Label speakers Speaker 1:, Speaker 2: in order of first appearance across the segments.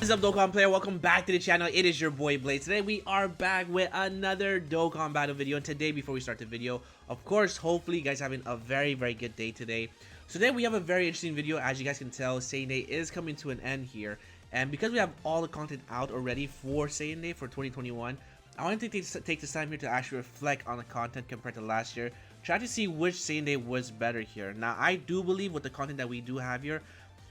Speaker 1: What is up, Dokkan player? Welcome back to the channel. It is your boy Blaze. Today we are back with another Dokkan battle video. And today, before we start the video, of course, hopefully you guys are having a very good day today. So today we have a very interesting video. As you guys can tell, Saiyan Day is coming to an end here, and because we have all the content out already for Saiyan Day for 2021, I want to take this time here to actually reflect on the content compared to last year. Try to see which Saiyan Day was better here. Now, I do believe with the content that we do have here,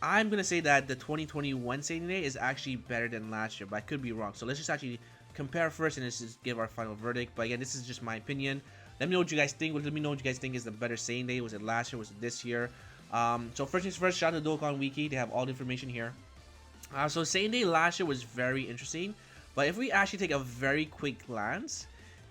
Speaker 1: I'm going to say that the 2021 Saiyan Day is actually better than last year, but I could be wrong. So let's just actually compare first and let's just give our final verdict. But again, this is just my opinion. Let me know what you guys think. Let me know what you guys think is the better Saiyan Day. Was it last year? Was it this year? So first things first, shout out to Dokkan Wiki. They have all the information here. So Saiyan Day last year was very interesting. But if we actually take a very quick glance,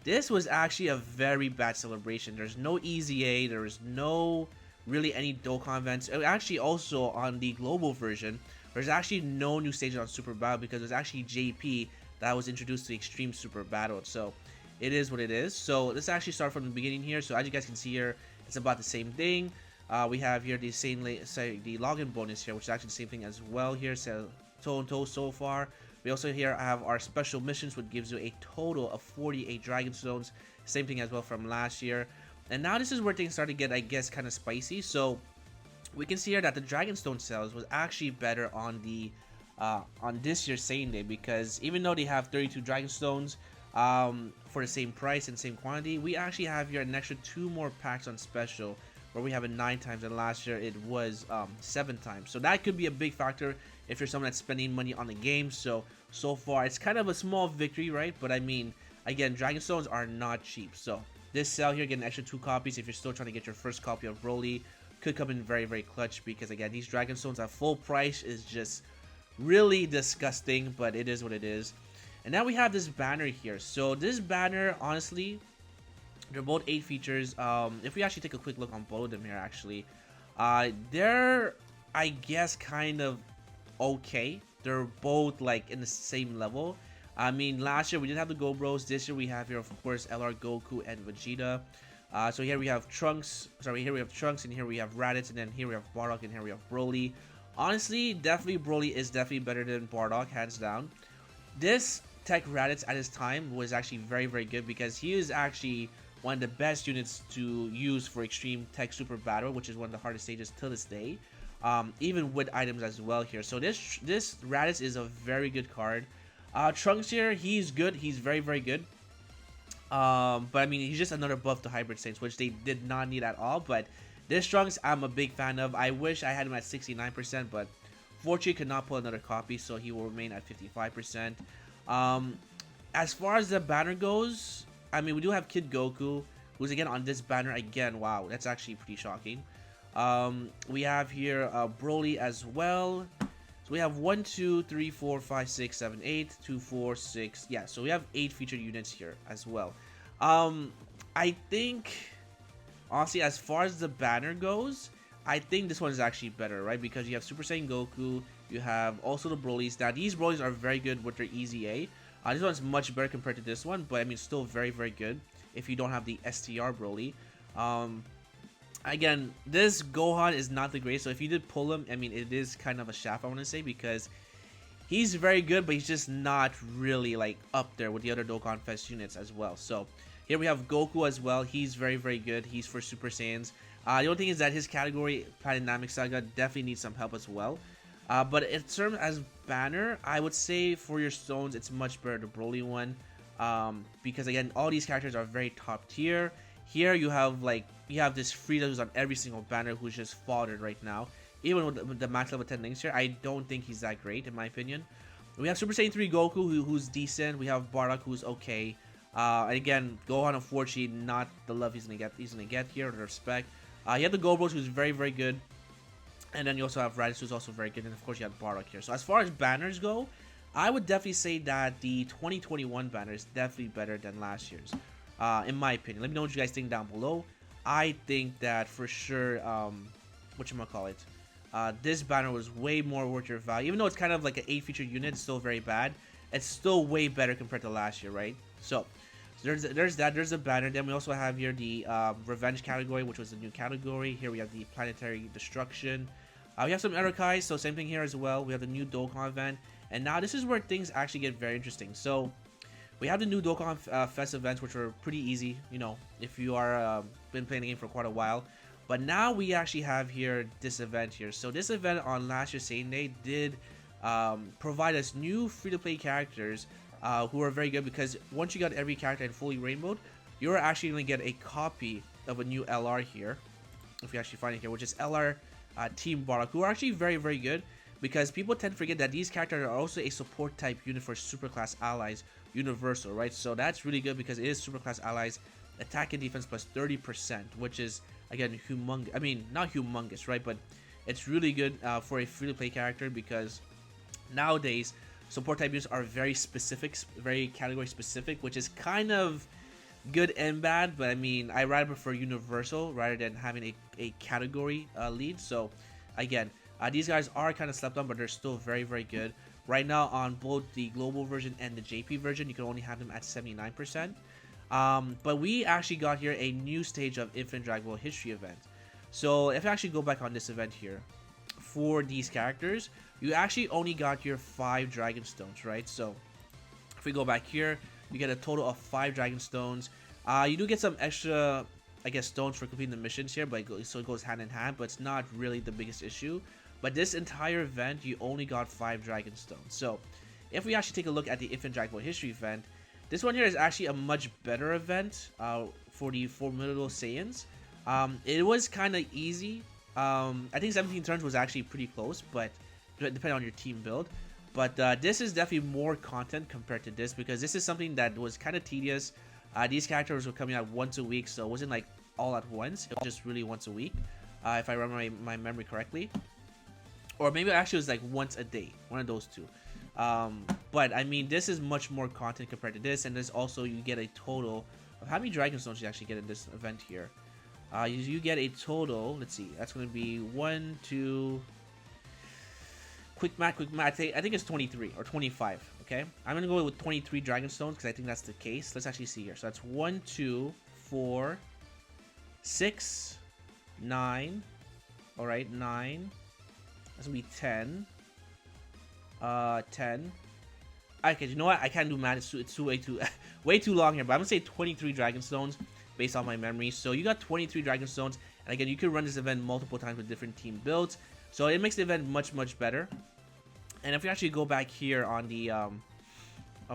Speaker 1: this was actually a very bad celebration. There's no EZA. There was no really any Dokkan events. Actually, also on the global version, there's actually no new stages on Super Battle because there's actually JP that was introduced to Extreme Super Battle. So it is what it is. So let's actually start from the beginning here. So as you guys can see here, it's about the same thing. We have here the the login bonus here, which is actually the same thing as well here. So so far. We also here have our special missions, which gives you a total of 48 Dragon Stones. Same thing as well from last year. And now this is where things start to get, I guess, kind of spicy. So we can see here that the Dragon Stone sales was actually better on the on this year's Saiyan Day, because even though they have 32 Dragon Stones for the same price and same quantity, we actually have here an extra 2 more packs on special, where we have it 9 times, and last year it was 7 times. So that could be a big factor if you're someone that's spending money on the game. So far it's kind of a small victory, right? But I mean, again, Dragon Stones are not cheap. So this sale here, get an extra 2 copies if you're still trying to get your first copy of Broly, could come in very clutch, because again, these Dragon Stones at full price is just really disgusting, but it is what it is. And now we have this banner here. So this banner, honestly, they're both 8 features. If we actually take a quick look on both of them here, actually, they're, I guess, kind of okay. They're both like in the same level. I mean, last year we did have the Go Bros. This year we have here, of course, LR, Goku, and Vegeta. So here we have Trunks. Sorry, here we have Trunks, and here we have Raditz, and then here we have Bardock, and here we have Broly. Honestly, definitely Broly is definitely better than Bardock, hands down. This Tech Raditz at his time was actually very good, because he is actually one of the best units to use for Extreme Tech Super Battle, which is one of the hardest stages to this day. Even with items as well here. So this Raditz is a very good card. Trunks here, he's good. He's very good. But I mean, he's just another buff to Hybrid Saints, which they did not need at all. But this Trunks, I'm a big fan of. I wish I had him at 69%, but fortunately could not pull another copy, so he will remain at 55%. As far as the banner goes, I mean, we do have Kid Goku, who's again on this banner again. Wow, that's actually pretty shocking. We have here Broly as well. So we have 1, 2, 3, 4, 5, 6, 7, 8, 2, 4, 6. Yeah, so we have 8 featured units here as well. I think, honestly, as far as the banner goes, I think this one is actually better, right? Because you have Super Saiyan Goku, you have also the Brolys. Now, these Brolys are very good with their EZA. This one's much better compared to this one, but I mean, still very good if you don't have the STR Broly. Again, this Gohan is not the greatest, so if you did pull him, I mean, it is kind of a shaft, I want to say, because he's very good, but he's just not really, like, up there with the other Dokkan Fest units as well. So here we have Goku as well. He's very good. He's for Super Saiyans. The only thing is that his category, Dynamic Saga, definitely needs some help as well. But in terms as banner, I would say for your stones, it's much better the Broly one, because again, all these characters are very top tier. Here you have this Frieza who's on every single banner, who's just faltered right now. Even with the max level 10 links here, I don't think he's that great in my opinion. We have Super Saiyan 3 Goku who's decent. We have Bardock who's okay. And again, Gohan, unfortunately, not the love he's gonna get here, or the respect. You have the Go Bros, who's very good. And then you also have Raditz, who's also very good. And of course you have Bardock here. So as far as banners go, I would definitely say that the 2021 banner is definitely better than last year's. In my opinion. Let me know what you guys think down below. I think that for sure, whatchamacallit, this banner was way more worth your value. Even though it's kind of like an 8 feature unit, it's still very bad. It's still way better compared to last year, right? So there's the banner. Then we also have here the Revenge category, which was a new category. Here we have the Planetary Destruction. We have some Erokai, so same thing here as well. We have the new Dokkan event. And now this is where things actually get very interesting. So we have the new Dokkan Fest events, which are pretty easy, you know, if you are been playing the game for quite a while. But now we actually have here this event here. So this event on last year's Saiyan Day did provide us new free-to-play characters who are very good, because once you got every character in fully rainbowed, you're actually going to get a copy of a new LR here, if you actually find it here, which is LR Team Barak, who are actually very, very good, because people tend to forget that these characters are also a support type unit for Superclass Allies Universal, right? So that's really good because it is Superclass Allies attack and defense plus 30%, which is, again, humongous. I mean, not humongous, right? But it's really good for a free-to-play character, because nowadays support type units are very specific, very category specific, which is kind of good and bad. But I mean, I rather prefer universal rather than having a category lead. So again, these guys are kind of slept on, but they're still very, very good. Right now on both the global version and the JP version, you can only have them at 79%. But we actually got here a new stage of Infinite Dragon Ball History event. So if I actually go back on this event here, for these characters, you actually only got here 5 Dragon Stones, right? So if we go back here, you get a total of 5 Dragon Stones. You do get some extra, I guess, stones for completing the missions here, but so it goes hand in hand, but it's not really the biggest issue. But this entire event, you only got 5 Dragon Stones. So if we actually take a look at the Infinite Dragon Ball History event, this one here is actually a much better event for the Formidable Saiyans. It was kind of easy. I think 17 turns was actually pretty close, but depending on your team build. But this is definitely more content compared to this, because this is something that was kind of tedious. These characters were coming out once a week, so it wasn't like all at once. It was just really once a week, if I remember my memory correctly. Or maybe actually it was like once a day, one of those two. But I mean, this is much more content compared to this, and there's also, you get a total of how many Dragon Stones you actually get in this event here. You get a total, let's see, that's going to be 1, 2, quick math, I think it's 23 or 25, okay? I'm going to go with 23 Dragon Stones because I think that's the case. Let's actually see here. So that's 1, 2, 4, 6, 9, alright, 9, that's going to be 10, 10. Okay, you know what? I can't do math. It's way too way too long here. But I'm gonna say 23 Dragon Stones based on my memory. So you got 23 Dragon Stones, and again, you can run this event multiple times with different team builds. So it makes the event much, much better. And if we actually go back here on the on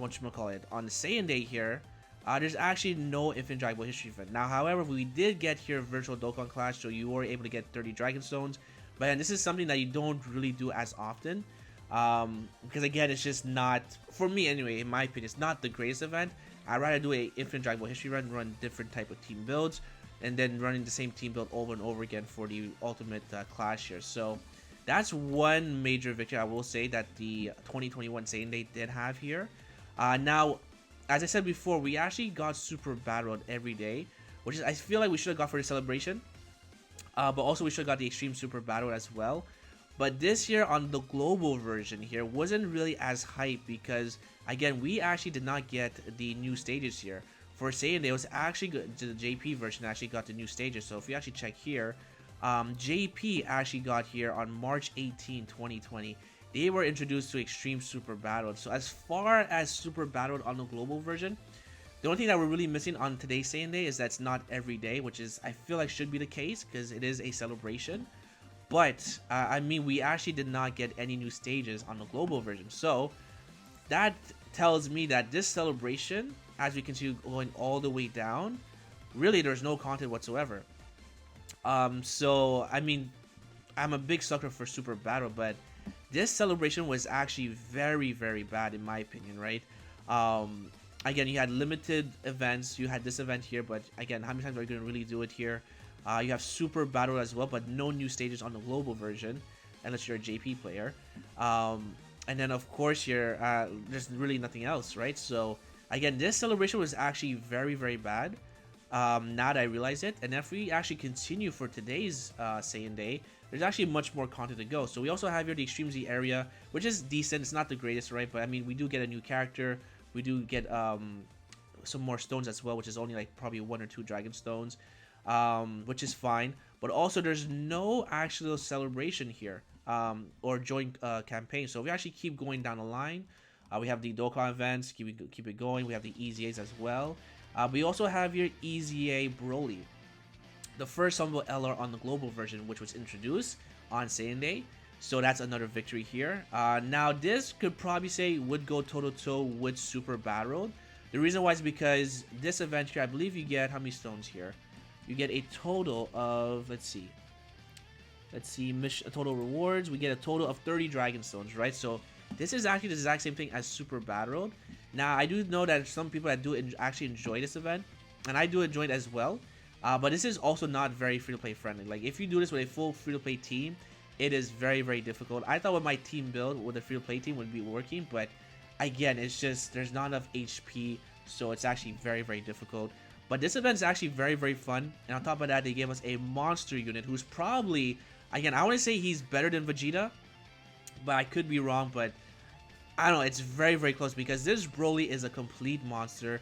Speaker 1: the Saiyan Day here, there's actually no Infinite Dragon Ball History event. Now, however, we did get here Virtual Dokkan Clash, so you were able to get 30 Dragon Stones. But this is something that you don't really do as often. Because again, it's just not, for me anyway, in my opinion, it's not the greatest event. I'd rather do a Infinite Dragon Ball History run different type of team builds, and then running the same team build over and over again for the ultimate clash here. So that's one major victory I will say that the 2021 Saiyan Day did have here. Now, as I said before, we actually got Super Battled every day, which is, I feel like we should have got for the celebration. But also we should have got the Extreme Super Battle as well. But this year on the global version here wasn't really as hype, because again, we actually did not get the new stages here. For Saiyan Day, it was actually good. The JP version actually got the new stages. So if you actually check here, JP actually got here on March 18, 2020. They were introduced to Extreme Super Battle. So as far as Super Battle on the global version, the only thing that we're really missing on today's Saiyan Day is that it's not every day, which is, I feel like, should be the case because it is a celebration. But, I mean, we actually did not get any new stages on the global version. So, that tells me that this celebration, as we continue going all the way down, really there's no content whatsoever. So, I mean, I'm a big sucker for Super Battle, but this celebration was actually very, very bad in my opinion, right? Again, you had limited events, you had this event here, but again, how many times are you going to really do it here? You have Super Battle as well, but no new stages on the global version, unless you're a JP player. And then, of course, there's really nothing else, right? So, again, this celebration was actually very, very bad. Now that I realize it. And if we actually continue for today's Saiyan Day, there's actually much more content to go. So, we also have here the Extreme Z area, which is decent. It's not the greatest, right? But, I mean, we do get a new character. We do get some more stones as well, which is only like probably 1 or 2 Dragon Stones. Which is fine, but also there's no actual celebration here or join campaigns. So we actually keep going down the line. We have the Dokkan events, keep it going. We have the EZAs as well. We also have your EZA Broly, the first Humble LR on the global version, which was introduced on Saiyan Day. So that's another victory here. Now this could probably say would go toe-to-toe with Super Battle Road. The reason why is because this event here, I believe you get how many stones here? You get a total of, let's see, mission total rewards. We get a total of 30 Dragon Stones, right? So this is actually the exact same thing as Super Battle Road. Now I do know that some people that do actually enjoy this event, and I do enjoy it as well. But this is also not very free-to-play friendly. Like if you do this with a full free-to-play team, it is very, very difficult. I thought with my team build with a free-to-play team would be working, but again, it's just there's not enough HP, so it's actually very, very difficult. But this event is actually very, very fun, and on top of that, they gave us a monster unit who's probably, again, I want to say he's better than Vegeta, but I could be wrong. But I don't know, it's very, very close because this Broly is a complete monster.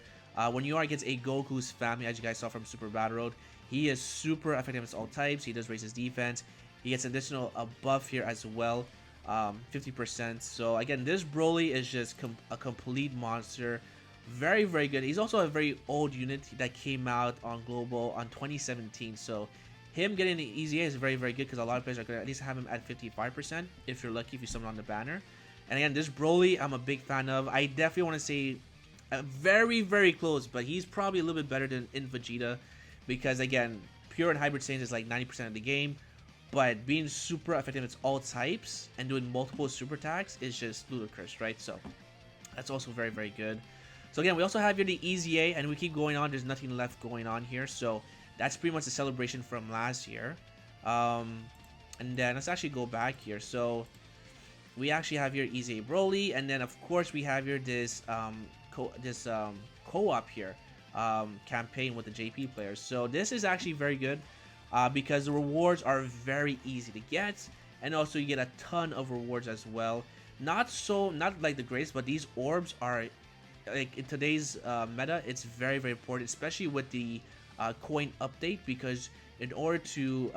Speaker 1: When you are against a Goku's family, as you guys saw from Super Battle Road, he is super effective against all types. He does raise his defense. He gets an additional buff here as well, 50%. So again, this Broly is just a complete monster. Very, very good. He's also a very old unit that came out on Global on 2017. So him getting the EZA is very, very good because a lot of players are going to at least have him at 55% if you're lucky, if you summon on the banner. And again, this Broly, I'm a big fan of. I definitely want to say very, very close, but he's probably a little bit better than in Vegeta because, again, pure and hybrid Saiyans is like 90% of the game. But being super effective against all types and doing multiple super attacks is just ludicrous, right? So that's also very, very good. So again, we also have here the EZA, and we keep going on. There's nothing left going on here. So that's pretty much the celebration from last year. And then let's actually go back here. So we actually have here EZA Broly, and then of course we have here this co-op here campaign with the JP players. So this is actually very good. Because the rewards are very easy to get, and also you get a ton of rewards as well. Not like the greatest, but these orbs are like in today's meta, it's very, very important, especially with the coin update, because in order to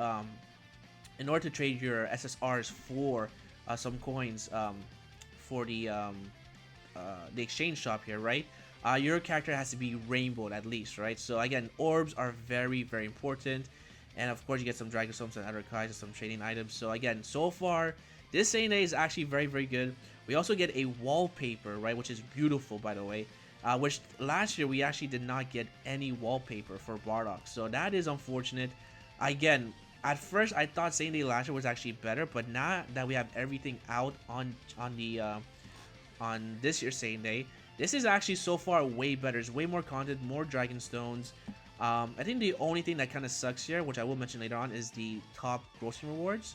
Speaker 1: trade your SSRs for some coins for the exchange shop here, right? Your character has to be rainbowed at least, right? So again, orbs are very, very important. And of course, you get some Dragon Stones and other kinds of some trading items. So again, so far, this Saiyan Day is actually very, very good. We also get a wallpaper, right, which is beautiful, by the way. Which last year we actually did not get any wallpaper for Bardock, so that is unfortunate. Again, at first I thought Saiyan Day last year was actually better, but now that we have everything out on this year's Saiyan Day, this is actually so far way better. It's way more content, more Dragon Stones. I think the only thing that kind of sucks here, which I will mention later on, is the top grossing rewards,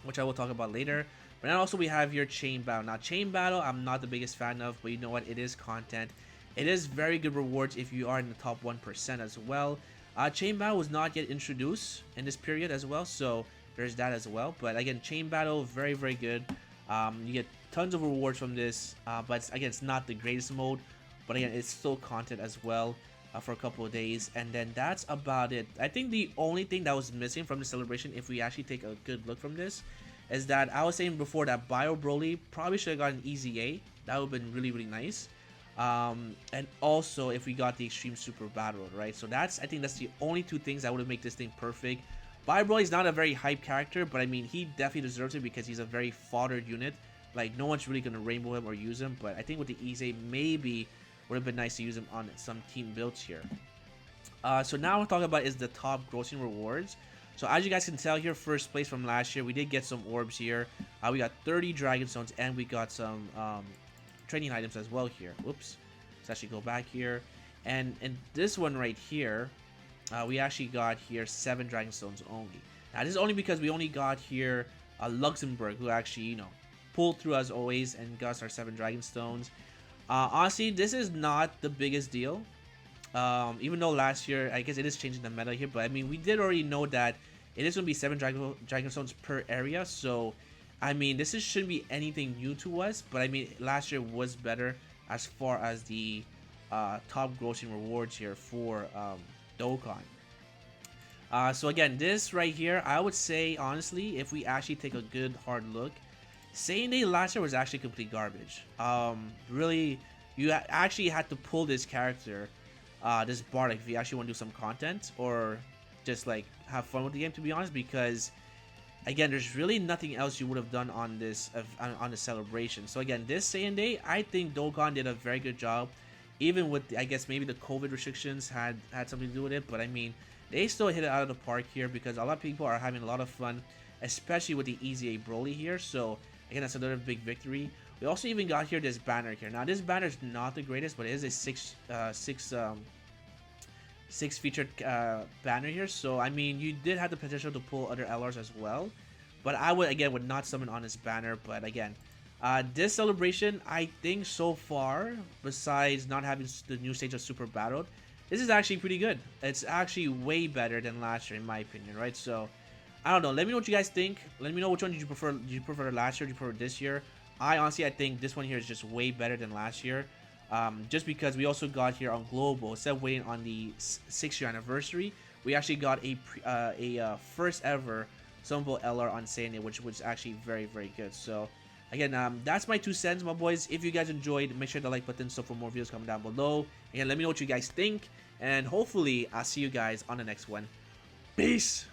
Speaker 1: which I will talk about later. But then also we have your Chain Battle. Now, Chain Battle, I'm not the biggest fan of, but you know what? It is content. It is very good rewards if you are in the top 1% as well. Chain Battle was not yet introduced in this period as well, so there's that as well. But again, Chain Battle, very, very good. You get tons of rewards from this, but again, it's not the greatest mode. But again, it's still content as well. For a couple of days, and then that's about it. I think the only thing that was missing from the celebration, if we actually take a good look from this, is that I was saying before that Bio Broly probably should have gotten EZA. That would have been really, really nice. And also if we got the Extreme Super Battle, right? So I think that's the only two things that would have made this thing perfect. Bio Broly is not a very hype character, but I mean, he definitely deserves it because he's a very foddered unit. Like, no one's really going to rainbow him or use him, but I think with the EZA, maybe would have been nice to use him on some team builds here. So now we're talking about is the top grossing rewards. So as you guys can tell here, first place from last year, we did get some orbs here. We got 30 Dragon Stones, and we got some training items as well here. Whoops. Let's actually go back here. And this one right here, we actually got here 7 Dragon Stones only. Now this is only because we only got here Luxembourg, who actually, you know, pulled through as always and got us our 7 Dragon Stones. Honestly, this is not the biggest deal. Even though last year, I guess it is changing the meta here, but I mean, we did already know that it is going to be 7 Dragon Stones per area, so I mean, this shouldn't be anything new to us, but I mean, last year was better as far as the top grossing rewards here for Dokkan. So again, this right here, I would say honestly, if we actually take a good hard look, Saiyan Day last year was actually complete garbage. Really, you actually had to pull this character, this Bardock, if you actually want to do some content or just like have fun with the game. To be honest, because again, there's really nothing else you would have done on this on the celebration. So again, this Saiyan Day, I think Dokkan did a very good job, even with I guess maybe the COVID restrictions had something to do with it. But I mean, they still hit it out of the park here because a lot of people are having a lot of fun, especially with the Easy A Broly here. So again, that's another big victory. We also even got here this banner here. Now this banner is not the greatest, but it is a six featured banner here. So I mean, you did have the potential to pull other LRs as well, but I would not summon on this banner. But again, this celebration, I think so far, besides not having the new stage of Super Battle, this is actually pretty good. It's actually way better than last year, in my opinion, right? So I don't know. Let me know what you guys think. Let me know which one did you prefer. Did you prefer last year? Did you prefer this year? I think this one here is just way better than last year. Just because we also got here on Global, instead of waiting on the 6-year anniversary, we actually got a first ever summonable LR on Saiyan, which was actually very, very good. So again, that's my 2 cents, my boys. If you guys enjoyed, make sure to like button so for more videos coming down below. Again, let me know what you guys think, and hopefully I'll see you guys on the next one. Peace.